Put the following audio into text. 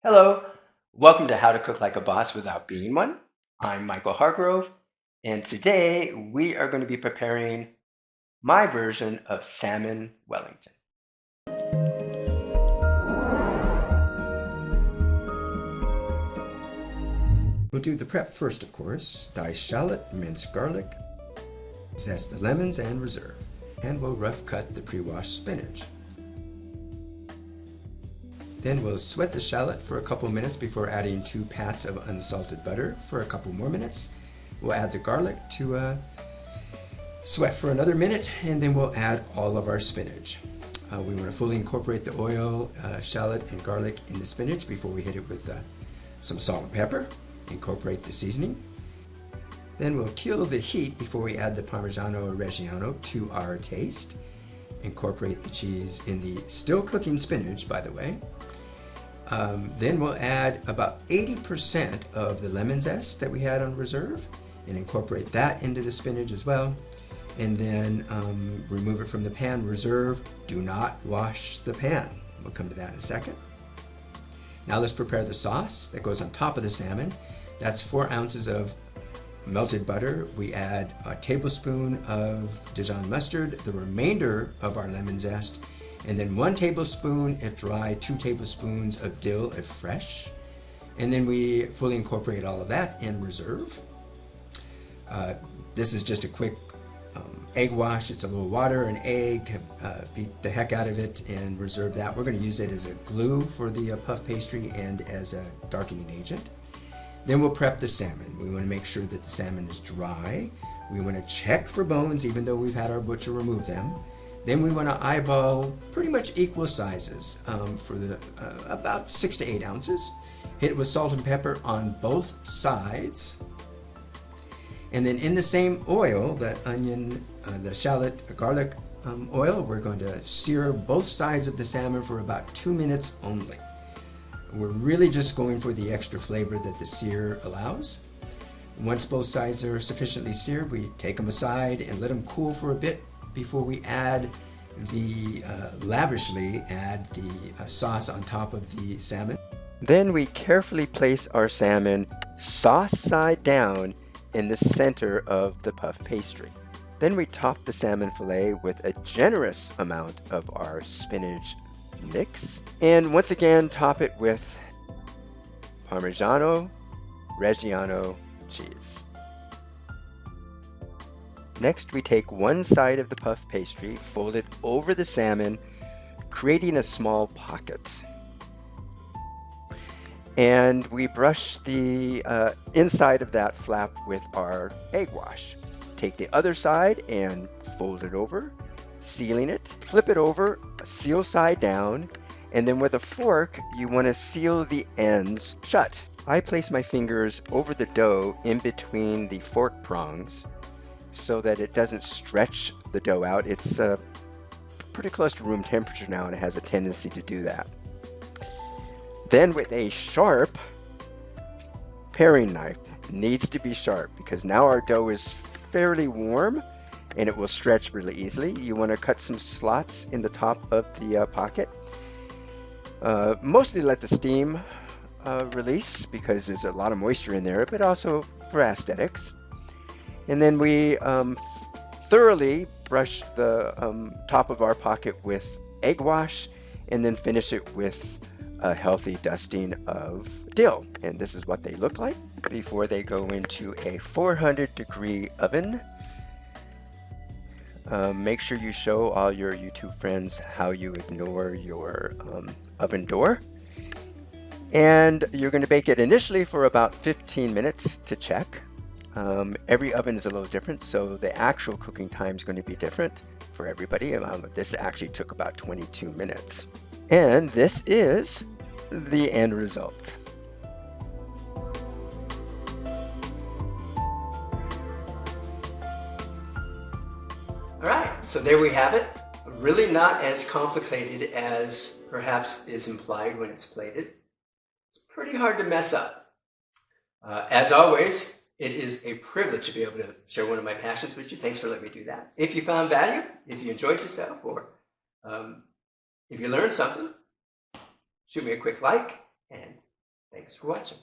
Hello, welcome to How to Cook Like a Boss Without Being One. I'm Michael Hargrove, and today we are going to be preparing my version of Salmon Wellington. We'll do the prep first, of course. Dice shallot, mince garlic, zest the lemons and reserve. And we'll rough cut the pre-washed spinach. Then we'll sweat the shallot for a couple minutes before adding 2 pats of unsalted butter for a couple more minutes. We'll add the garlic to sweat for another minute, and then we'll add all of our spinach. We want to fully incorporate the oil, shallot, and garlic in the spinach before we hit it with some salt and pepper. Incorporate the seasoning. Then we'll kill the heat before we add the Parmigiano-Reggiano to our taste. Incorporate the cheese in the still cooking spinach, by the way. Then we'll add about 80% of the lemon zest that we had on reserve and incorporate that into the spinach as well. And then remove it from the pan. Reserve, do not wash the pan. We'll come to that in a second. Now let's prepare the sauce that goes on top of the salmon. That's 4 ounces of melted butter. We add a tablespoon of Dijon mustard, the remainder of our lemon zest, and then 1 tablespoon if dry, 2 tablespoons of dill if fresh. And then we fully incorporate all of that in reserve. This is just a quick egg wash. It's a little water, an egg, beat the heck out of it and reserve that. We're going to use it as a glue for the puff pastry and as a darkening agent. Then we'll prep the salmon. We want to make sure that the salmon is dry. We want to check for bones even though we've had our butcher remove them. Then we want to eyeball pretty much equal sizes for the about 6 to 8 ounces. Hit it with salt and pepper on both sides. And then in the same oil, that onion, the shallot, garlic oil, we're going to sear both sides of the salmon for about 2 minutes only. We're really just going for the extra flavor that the sear allows. Once both sides are sufficiently seared, we take them aside and let them cool for a bit before we add lavishly add the sauce on top of the salmon. Then we carefully place our salmon sauce side down in the center of the puff pastry. Then we top the salmon fillet with a generous amount of our spinach mix, and once again top it with Parmigiano-Reggiano cheese. Next we take one side of the puff pastry, fold it over the salmon, creating a small pocket. And we brush the inside of that flap with our egg wash. Take the other side and fold it over, sealing it. Flip it over, seal side down, and then with a fork, you want to seal the ends shut. I place my fingers over the dough in between the fork prongs so that it doesn't stretch the dough out. It's pretty close to room temperature now, and it has a tendency to do that. Then with a sharp paring knife, needs to be sharp because now our dough is fairly warm and it will stretch really easily. You want to cut some slots in the top of the pocket. Mostly let the steam release because there's a lot of moisture in there, but also for aesthetics. And then we thoroughly brush the top of our pocket with egg wash and then finish it with a healthy dusting of dill. And this is what they look like before they go into a 400-degree oven. Make sure you show all your YouTube friends how you ignore your oven door. And you're going to bake it initially for about 15 minutes to check. Every oven is a little different, so the actual cooking time is going to be different for everybody. This actually took about 22 minutes. And this is the end result. Alright, so there we have it. Really not as complicated as perhaps is implied when it's plated. It's pretty hard to mess up. As always, it is a privilege to be able to share one of my passions with you. Thanks for letting me do that. If you found value, if you enjoyed yourself, or if you learned something, shoot me a quick like, and Thanks for watching.